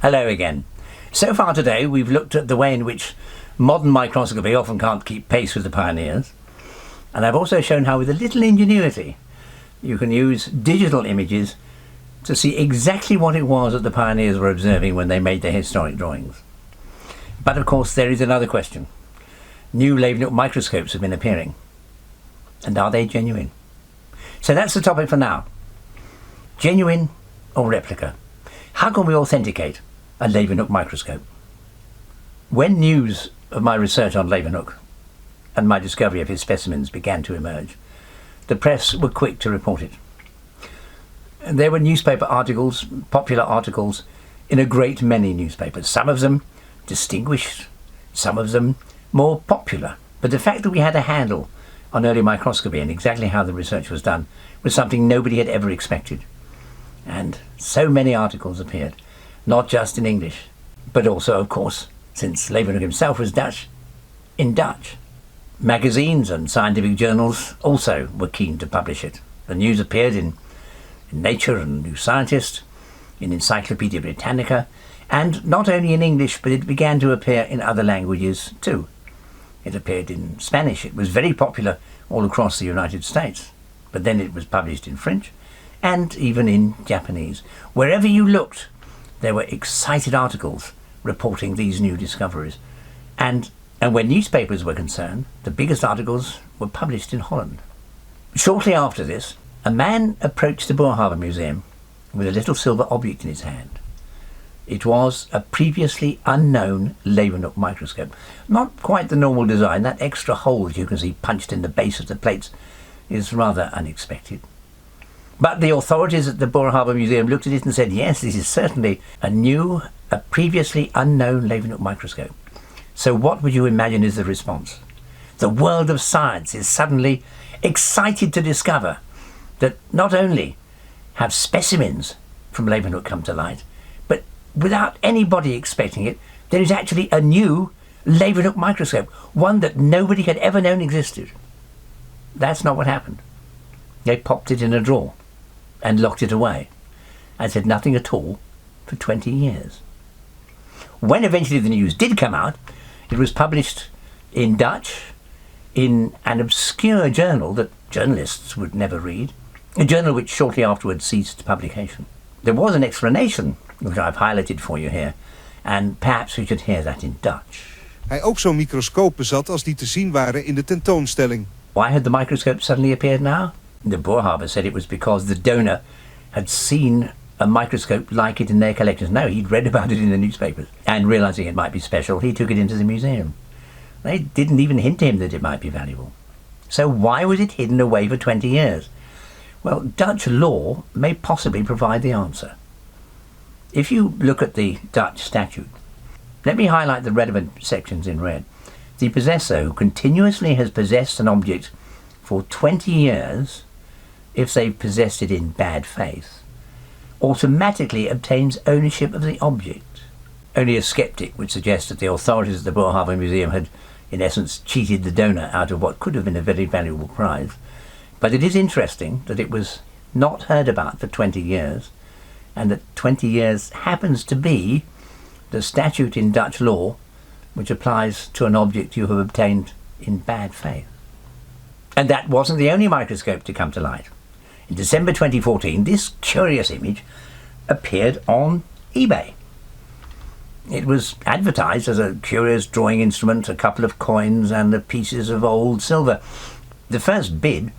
Hello again. So far today we've looked at the way in which modern microscopy often can't keep pace with the pioneers, and I've also shown how with a little ingenuity you can use digital images to see exactly what it was that the pioneers were observing when they made their historic drawings. But of course there is another question. New Leeuwenhoek microscopes have been appearing, and are they genuine? So that's the topic for now. Genuine or replica? How can we authenticate a Leeuwenhoek microscope? When news of my research on Leeuwenhoek and my discovery of his specimens began to emerge, the press were quick to report it. There were newspaper articles, popular articles, in a great many newspapers, some of them distinguished, some of them more popular. But the fact that we had a handle on early microscopy and exactly how the research was done was something nobody had ever expected. And so many articles appeared, not just in English, but also, of course, since Leeuwenhoek himself was Dutch, in Dutch. Magazines and scientific journals also were keen to publish it. The news appeared in Nature and New Scientist, in Encyclopedia Britannica, and not only in English, but it began to appear in other languages too. It appeared in Spanish. It was very popular all across the United States, but then it was published in French and even in Japanese. Wherever you looked, there were excited articles reporting these new discoveries. And where newspapers were concerned, the biggest articles were published in Holland. Shortly after this, a man approached the Boerhaave Museum with a little silver object in his hand. It was a previously unknown Leeuwenhoek microscope. Not quite the normal design. That extra hole that you can see punched in the base of the plates is rather unexpected. But the authorities at the Boerhaave Museum looked at it and said, yes, this is certainly a previously unknown Leeuwenhoek microscope. So what would you imagine is the response? The world of science is suddenly excited to discover that not only have specimens from Leeuwenhoek come to light, but without anybody expecting it, there is actually a new Leeuwenhoek microscope, one that nobody had ever known existed. That's not what happened. They popped it in a drawer and locked it away and said nothing at all for 20 years. When eventually the news did come out, it was published in Dutch in an obscure journal that journalists would never read, a journal which shortly afterwards ceased publication. There was an explanation, which I've highlighted for you here, and perhaps we should hear that in Dutch. Hij ook zo'n microscoop bezat als die te zien waren in de tentoonstelling. Why had the microscope suddenly appeared now? The Boerhaave said it was because the donor had seen a microscope like it in their collections. No, he'd read about it in the newspapers, and realizing it might be special, he took it into the museum. They didn't even hint to him that it might be valuable. So why was it hidden away for 20 years? Well, Dutch law may possibly provide the answer. If you look at the Dutch statute, let me highlight the relevant sections in red. The possessor who continuously has possessed an object for 20 years, if they've possessed it in bad faith, automatically obtains ownership of the object. Only a skeptic would suggest that the authorities at the Boerhaave Museum had, in essence, cheated the donor out of what could have been a very valuable prize. But it is interesting that it was not heard about for 20 years, and that 20 years happens to be the statute in Dutch law which applies to an object you have obtained in bad faith. And that wasn't the only microscope to come to light. In December 2014, this curious image appeared on eBay. It was advertised as a curious drawing instrument, a couple of coins and the pieces of old silver. The first bid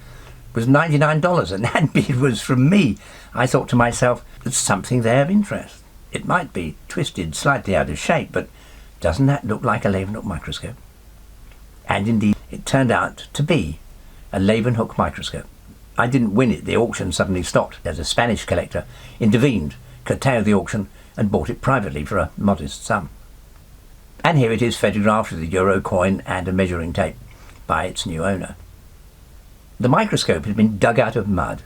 was $99, and that bid was from me. I thought to myself, there's something there of interest. It might be twisted slightly out of shape, but doesn't that look like a Leeuwenhoek microscope? And indeed, it turned out to be a Leeuwenhoek microscope. I didn't win it. The auction suddenly stopped as a Spanish collector intervened, curtailed the auction, and bought it privately for a modest sum. And here it is photographed with a euro coin and a measuring tape by its new owner. The microscope had been dug out of mud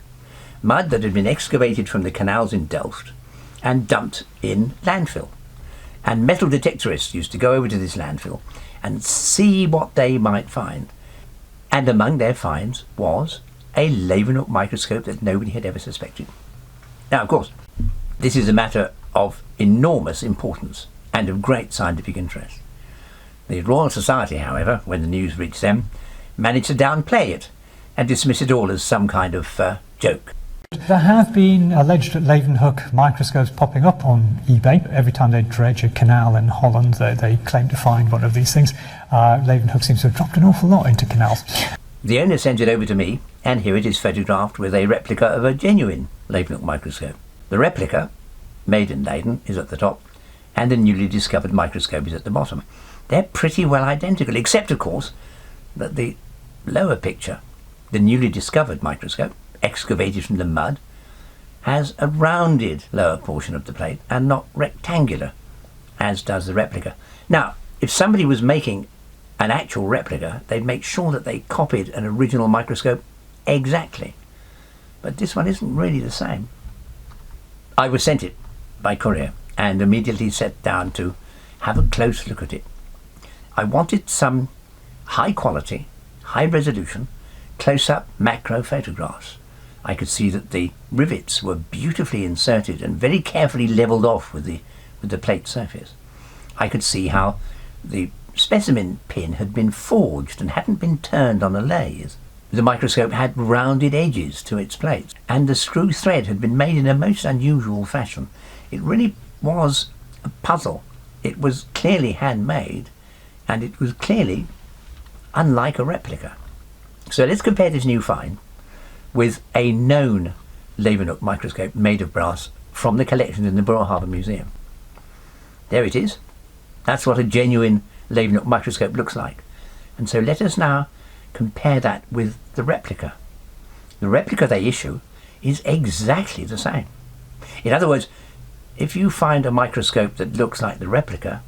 that had been excavated from the canals in Delft and dumped in landfill. And metal detectorists used to go over to this landfill and see what they might find. And among their finds was a Leeuwenhoek microscope that nobody had ever suspected. Now, of course, this is a matter of enormous importance and of great scientific interest. The Royal Society, however, when the news reached them, managed to downplay it and dismiss it all as some kind of joke. There have been alleged Leeuwenhoek microscopes popping up on eBay. Every time they dredge a canal in Holland, they claim to find one of these things. Leeuwenhoek seems to have dropped an awful lot into canals. The owner sent it over to me, and here it is photographed with a replica of a genuine Leeuwenhoek microscope. The replica, made in Leiden, is at the top, and the newly discovered microscope is at the bottom. They're pretty well identical, except, of course, that the lower picture, the newly discovered microscope, excavated from the mud, has a rounded lower portion of the plate and not rectangular, as does the replica. Now, if somebody was making an actual replica, they'd make sure that they copied an original microscope exactly. But this one isn't really the same. I was sent it by courier and immediately sat down to have a close look at it. I wanted some high quality, high resolution, close-up macro photographs. I could see that the rivets were beautifully inserted and very carefully levelled off with the plate surface. I could see how the specimen pin had been forged and hadn't been turned on a lathe. The microscope had rounded edges to its plates, and the screw thread had been made in a most unusual fashion. It really was a puzzle. It was clearly handmade, and it was clearly unlike a replica. So let's compare this new find with a known Leeuwenhoek microscope made of brass from the collection in the Borough Harbour Museum. There it is. That's what a genuine Leeuwenhoek microscope looks like. And so let us now compare that with the replica. The replica they issue is exactly the same. In other words, if you find a microscope that looks like the replica,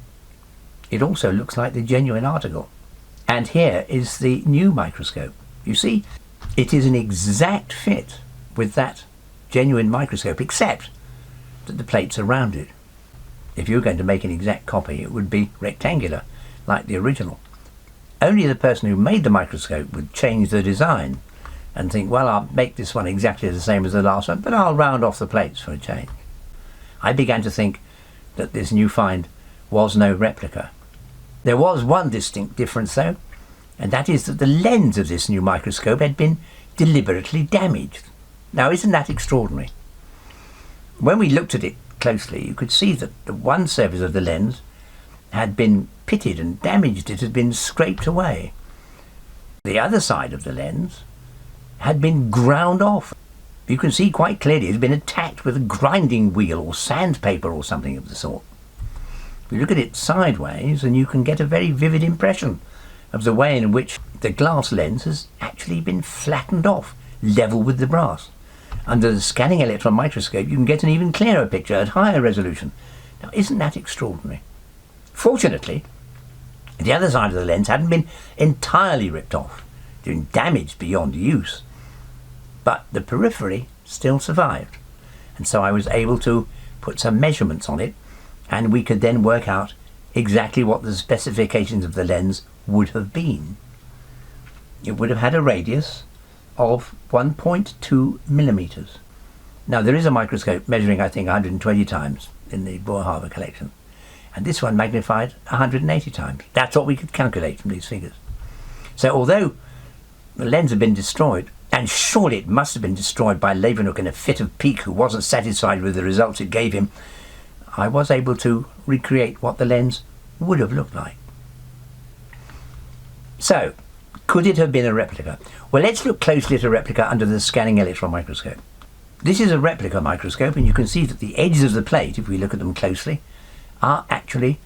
it also looks like the genuine article. And here is the new microscope. You see, it is an exact fit with that genuine microscope, except that the plates are rounded. If you were going to make an exact copy, it would be rectangular, like the original. Only the person who made the microscope would change the design and think, well, I'll make this one exactly the same as the last one, but I'll round off the plates for a change. I began to think that this new find was no replica. There was one distinct difference, though, and that is that the lens of this new microscope had been deliberately damaged. Now, isn't that extraordinary? When we looked at it closely, you could see that the one surface of the lens had been pitted and damaged. It had been scraped away. The other side of the lens had been ground off. You can see quite clearly it had been attacked with a grinding wheel or sandpaper or something of the sort. You look at it sideways and you can get a very vivid impression of the way in which the glass lens has actually been flattened off, level with the brass. Under the scanning electron microscope, you can get an even clearer picture at higher resolution. Now, isn't that extraordinary? Fortunately, the other side of the lens hadn't been entirely ripped off, doing damage beyond use, but the periphery still survived. And so I was able to put some measurements on it, and we could then work out exactly what the specifications of the lens would have been. It would have had a radius of 1.2 millimeters. Now, there is a microscope measuring, I think, 120 times in the Borough Harbour collection, and this one magnified 180 times. That's what we could calculate from these figures. So although the lens had been destroyed, and surely it must have been destroyed by Leeuwenhoek in a fit of pique who wasn't satisfied with the results it gave him, I was able to recreate what the lens would have looked like. So, could it have been a replica? Well, let's look closely at a replica under the scanning electron microscope. This is a replica microscope, and you can see that the edges of the plate, if we look at them closely, are actually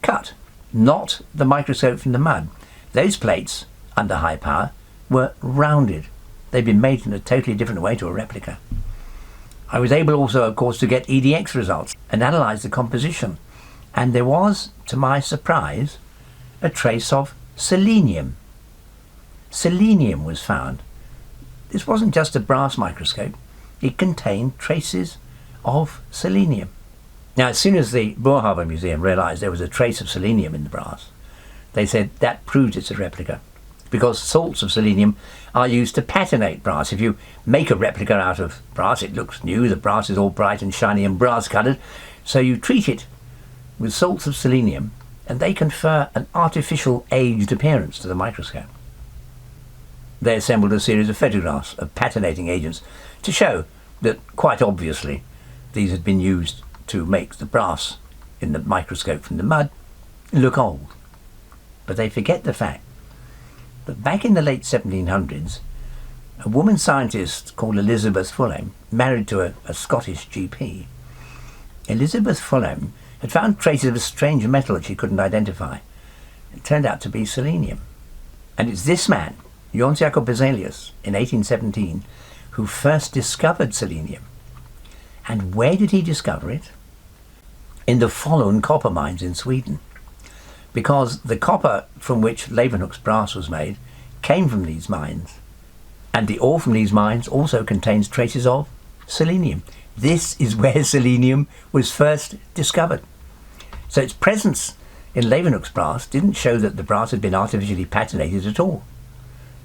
cut, not the microscope from the mud. Those plates, under high power, were rounded. They've been made in a totally different way to a replica. I was able also, of course, to get EDX results and analyse the composition. And there was, to my surprise, a trace of selenium. Selenium was found. This wasn't just a brass microscope. It contained traces of selenium. Now, as soon as the Borough Harbour Museum realised there was a trace of selenium in the brass, they said that proves it's a replica, because salts of selenium are used to patinate brass. If you make a replica out of brass, it looks new, the brass is all bright and shiny and brass coloured, So you treat it with salts of selenium and they confer an artificial aged appearance to the microscope. They assembled a series of photographs of patinating agents to show that, quite obviously, these had been used to make the brass in the microscope from the mud look old. But they forget the fact that back in the late 1700s, a woman scientist called Elizabeth Fulham, married to a Scottish GP, Elizabeth Fulham had found traces of a strange metal that she couldn't identify. It turned out to be selenium. And it's this man, Jöns Jacob Berzelius, in 1817, who first discovered selenium. And where did he discover it? In the Falun copper mines in Sweden. Because the copper from which Leeuwenhoek's brass was made came from these mines. And the ore from these mines also contains traces of selenium. This is where selenium was first discovered. So its presence in Leeuwenhoek's brass didn't show that the brass had been artificially patinated at all.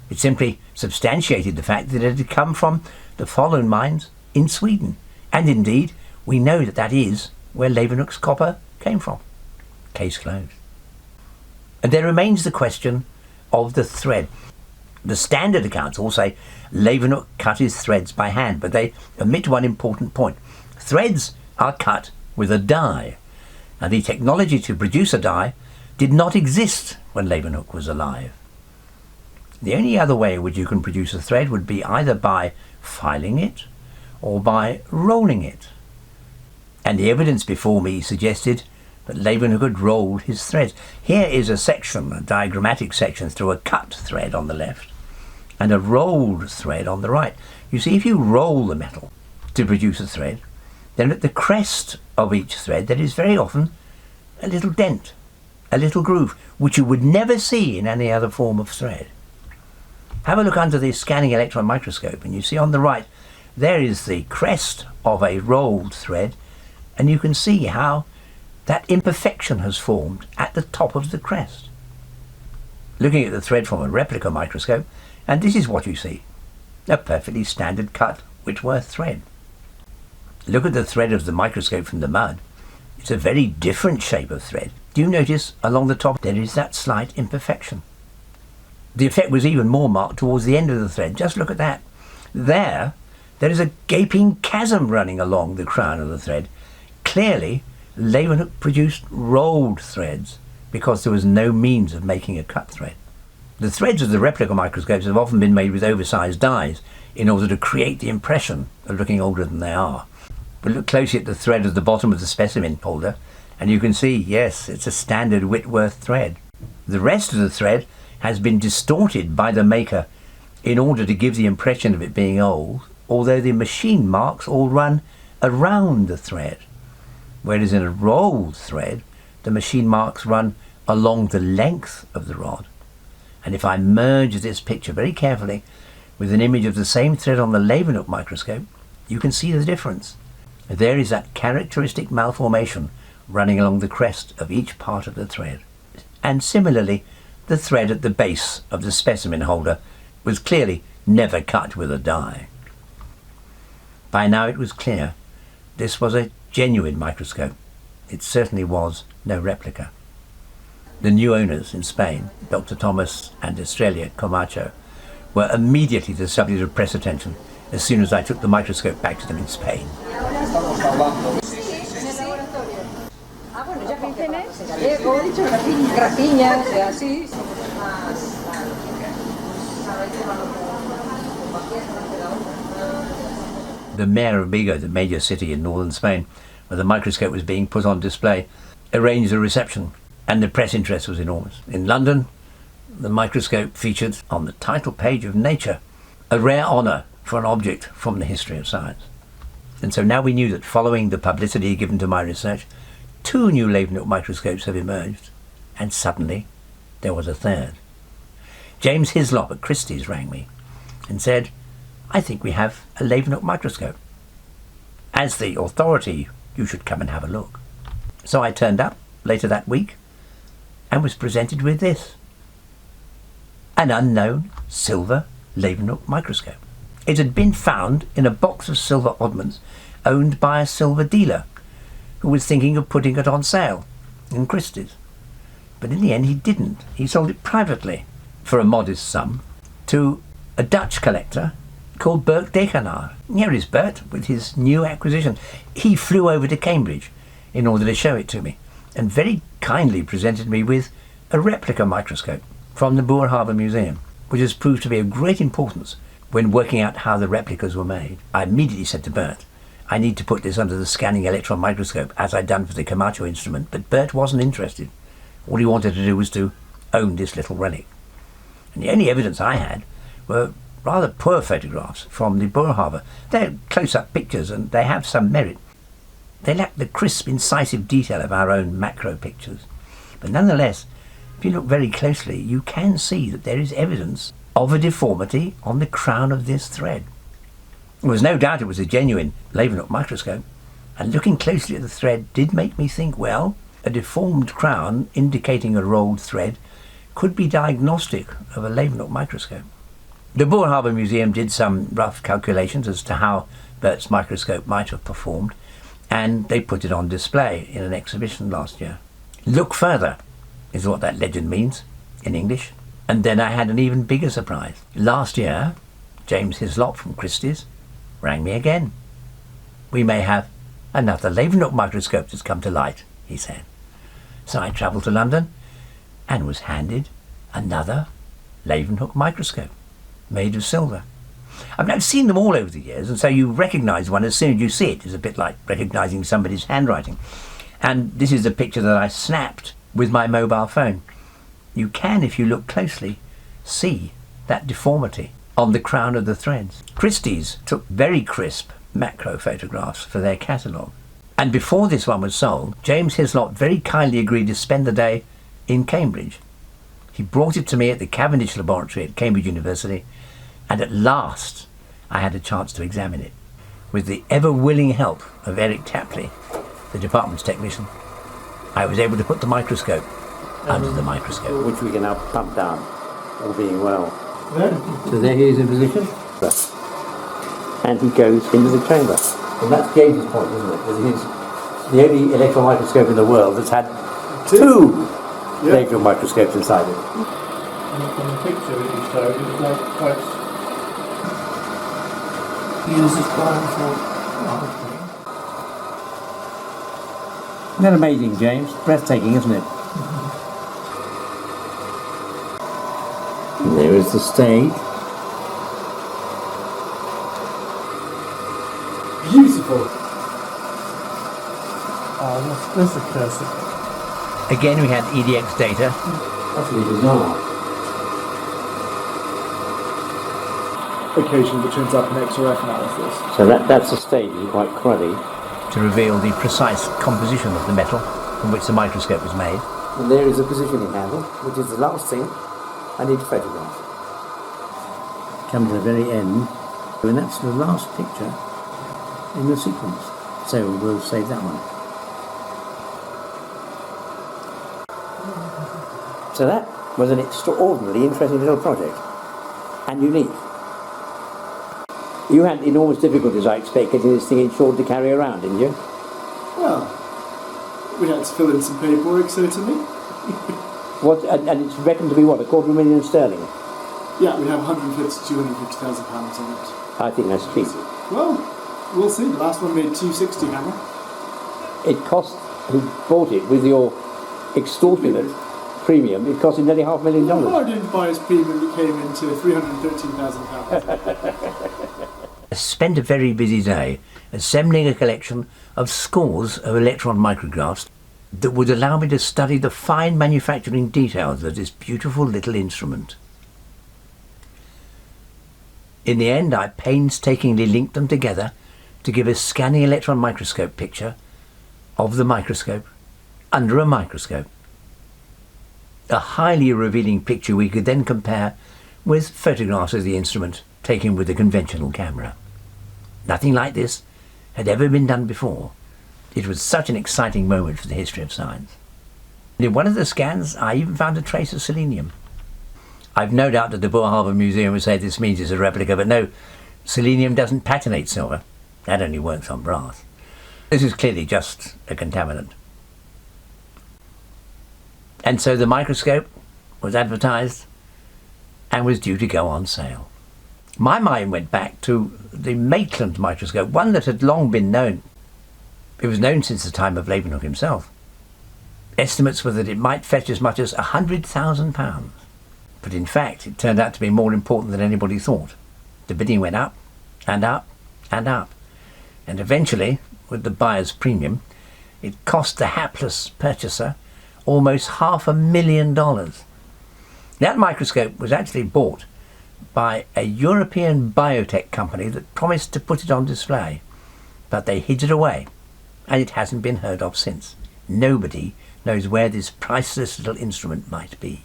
It simply substantiated the fact that it had come from the Falun mines in Sweden. And indeed, we know that that is where Leeuwenhoek's copper came from. Case closed. And there remains the question of the thread. The standard accounts all say Leeuwenhoek cut his threads by hand, but they omit one important point. Threads are cut with a die, and the technology to produce a die did not exist when Leeuwenhoek was alive. The only other way in which you can produce a thread would be either by filing it or by rolling it. And the evidence before me suggested that Leeuwenhoek had rolled his threads. Here is a section, a diagrammatic section through a cut thread on the left and a rolled thread on the right. You see, if you roll the metal to produce a thread, then at the crest of each thread there is very often a little dent, a little groove, which you would never see in any other form of thread. Have a look under the scanning electron microscope and you see on the right there is the crest of a rolled thread, and you can see how that imperfection has formed at the top of the crest. Looking at the thread from a replica microscope, and this is what you see, a perfectly standard cut Whitworth thread. Look at the thread of the microscope from the mud. It's a very different shape of thread. Do you notice along the top there is that slight imperfection? The effect was even more marked towards the end of the thread. Just look at that. There is a gaping chasm running along the crown of the thread. Clearly, Leeuwenhoek produced rolled threads because there was no means of making a cut thread. The threads of the replica microscopes have often been made with oversized dies in order to create the impression of looking older than they are. But look closely at the thread at the bottom of the specimen holder and you can see, yes, it's a standard Whitworth thread. The rest of the thread has been distorted by the maker in order to give the impression of it being old, although the machine marks all run around the thread. Whereas in a rolled thread, the machine marks run along the length of the rod. And if I merge this picture very carefully with an image of the same thread on the Leeuwenhoek microscope, you can see the difference. There is that characteristic malformation running along the crest of each part of the thread. And similarly, the thread at the base of the specimen holder was clearly never cut with a die. By now it was clear this was a genuine microscope. It certainly was no replica. The new owners in Spain, Dr. Thomas and Estrella Camacho, were immediately the subject of press attention as soon as I took the microscope back to them in Spain. The mayor of Vigo, the major city in northern Spain, where the microscope was being put on display, arranged a reception, and the press interest was enormous. In London, the microscope featured on the title page of Nature, a rare honour for an object from the history of science. And so now we knew that following the publicity given to my research, 2 new Leeuwenhoek microscopes have emerged, and suddenly there was a third. James Hislop at Christie's rang me and said, "I think we have a Leeuwenhoek microscope. As the authority, you should come and have a look." So I turned up later that week and was presented with this, an unknown silver Leeuwenhoek microscope. It had been found in a box of silver oddments owned by a silver dealer who was thinking of putting it on sale in Christie's. But in the end he didn't. He sold it privately for a modest sum to a Dutch collector called Bert Dekenaar. Here is Bert with his new acquisition. He flew over to Cambridge in order to show it to me, and very kindly presented me with a replica microscope from the Boer Harbour Museum, which has proved to be of great importance when working out how the replicas were made. I immediately said to Bert, I need to put this under the scanning electron microscope, as I'd done for the Camacho instrument, but Bert wasn't interested. All he wanted to do was to own this little relic. And the only evidence I had were rather poor photographs from the Boer Harbour. They're close-up pictures and they have some merit. They lack the crisp, incisive detail of our own macro pictures. But nonetheless, if you look very closely, you can see that there is evidence of a deformity on the crown of this thread. There was no doubt it was a genuine Leeuwenhoek microscope, and looking closely at the thread did make me think, well, a deformed crown indicating a rolled thread could be diagnostic of a Leeuwenhoek microscope. The Boer Harbour Museum did some rough calculations as to how Bert's microscope might have performed, and they put it on display in an exhibition last year. Look further is what that legend means in English. And then I had an even bigger surprise. Last year, James Hislop from Christie's rang me again. We may have another Leeuwenhoek microscope that's come to light, he said. So I travelled to London and was handed another Leeuwenhoek microscope made of silver. I've now seen them all over the years, and so you recognise one as soon as you see it. It's a bit like recognising somebody's handwriting. And this is a picture that I snapped with my mobile phone. You can, if you look closely, see that deformity on the crown of the threads. Christie's took very crisp macro photographs for their catalogue. And before this one was sold, James Hislop very kindly agreed to spend the day in Cambridge. He brought it to me at the Cavendish Laboratory at Cambridge University, and at last I had a chance to examine it. With the ever-willing help of Eric Tapley, the department's technician, I was able to put the microscope under the microscope, which we can now pump down, all being well. So there he is in position, and he goes into the chamber. And that's James's point, isn't it? That he's the only electron microscope in the world that's had two electron microscopes inside it. From the picture that you showed, it was like quite uses Isn't that amazing, James? Breathtaking, isn't it? And there is the stage. beautiful. Oh, that's a cursor. Again, we had EDX data. Utterly bizarre. Occasionally it turns up in XRF analysis. So that's the stage, is quite cruddy. To reveal the precise composition of the metal from which the microscope was made. And there is a positioning handle, which is the last thing I need to photograph. Come to the very end, and that's the last picture in the sequence. So we'll save that one. So that was an extraordinarily interesting little project, and unique. You had enormous difficulties, I expect, getting this thing insured to carry around, didn't you? Well, we had to fill in some paperwork, certainly. What? And it's reckoned to be what, £250,000 sterling? Yeah, we have 150 to 250,000 pounds on it. I think that's cheap. Well, we'll see. The last one made 260, hammer. It cost, who bought it with your extortionate premium, it cost him nearly $500,000. Well, I didn't buy his premium, it came into £313,000. I spent a very busy day assembling a collection of scores of electron micrographs that would allow me to study the fine manufacturing details of this beautiful little instrument. In the end, I painstakingly linked them together to give a scanning electron microscope picture of the microscope under a microscope. A highly revealing picture we could then compare with photographs of the instrument taken with a conventional camera. Nothing like this had ever been done before. It was such an exciting moment for the history of science. And in one of the scans, I even found a trace of selenium. I've no doubt that the Boer Harbour Museum would say this means it's a replica, but no, selenium doesn't patinate silver. That only works on brass. This is clearly just a contaminant. And so the microscope was advertised and was due to go on sale. My mind went back to the Maitland microscope, one that had long been known. It was known since the time of Leeuwenhoek himself. Estimates were that it might fetch as much as £100,000. But in fact, it turned out to be more important than anybody thought. The bidding went up and up and up. And eventually, with the buyer's premium, it cost the hapless purchaser almost $500,000. That microscope was actually bought by a European biotech company that promised to put it on display. But they hid it away, and it hasn't been heard of since. Nobody knows where this priceless little instrument might be.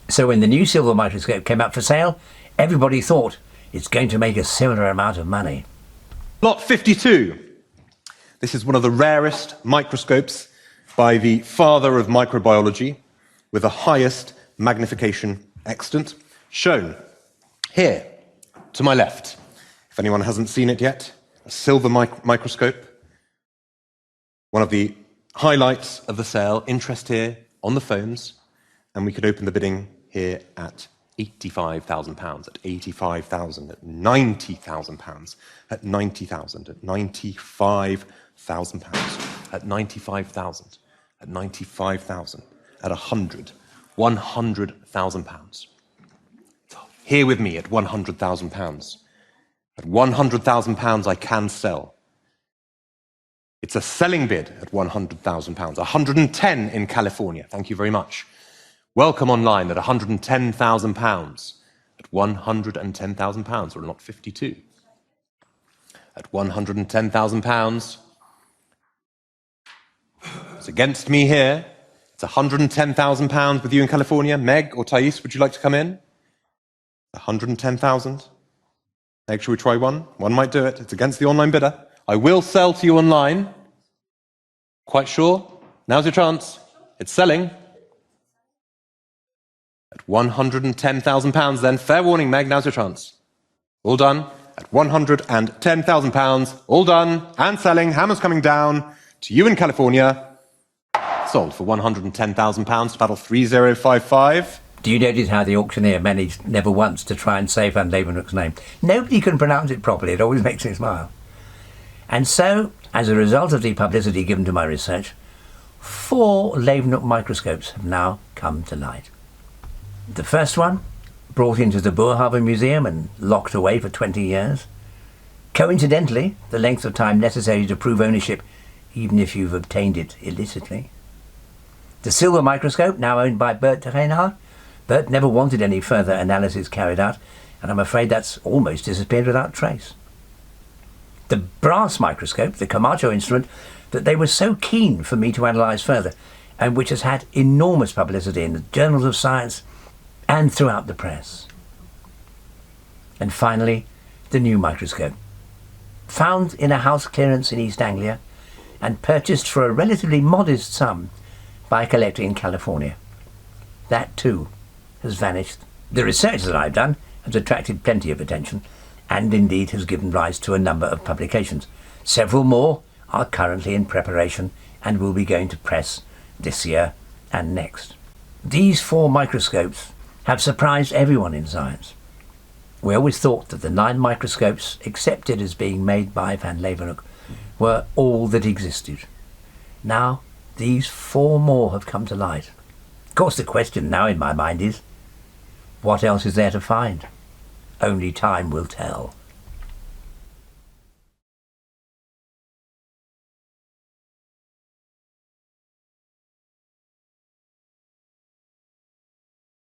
So when the new silver microscope came up for sale, everybody thought it's going to make a similar amount of money. Lot 52. This is one of the rarest microscopes by the father of microbiology with the highest magnification extant, shown here to my left. If anyone hasn't seen it yet, a silver microscope. One of the highlights of the sale, interest here on the phones, and we could open the bidding here at £85,000, at 85,000, at 90,000 pounds, at 90,000, at 95,000 pounds, at 95,000, at 95,000, at 100,000 pounds. Here with me at 100,000 pounds. At 100,000 pounds, I can sell. It's a selling bid at 100,000 pounds. 110 in California. Thank you very much. Welcome online at 110,000 pounds. At 110,000 pounds, or lot 52. At 110,000 pounds. It's against me here. It's 110,000 pounds with you in California. Meg or Thais, would you like to come in? 110,000. Meg, shall we try one? One might do it. It's against the online bidder. I will sell to you online. Quite sure? Now's your chance. It's selling. At 110,000 pounds then. Fair warning, Meg, now's your chance. All done. At 110,000 pounds. All done. And selling. Hammer's coming down to you in California. Sold for 110,000 pounds to paddle 3055. Do you notice how the auctioneer managed never once to try and say Van Leeuwenhoek's name? Nobody can pronounce it properly. It always makes me smile. And so, as a result of the publicity given to my research, 4 Leeuwenhoek microscopes have now come to light. The first one, brought into the Boerhaven Museum and locked away for 20 years. Coincidentally, the length of time necessary to prove ownership, even if you've obtained it illicitly. The silver microscope, now owned by Bert de Reinhardt. Bert never wanted any further analysis carried out, and I'm afraid that's almost disappeared without trace. The brass microscope, the Camacho instrument, that they were so keen for me to analyse further, and which has had enormous publicity in the journals of science and throughout the press. And finally, the new microscope, found in a house clearance in East Anglia and purchased for a relatively modest sum by a collector in California. That too has vanished. The research that I've done has attracted plenty of attention and indeed has given rise to a number of publications. Several more are currently in preparation and will be going to press this year and next. These 4 microscopes have surprised everyone in science. We always thought that the 9 microscopes accepted as being made by Van Leeuwenhoek were all that existed. Now, these 4 more have come to light. Of course, the question now in my mind is, what else is there to find? Only time will tell.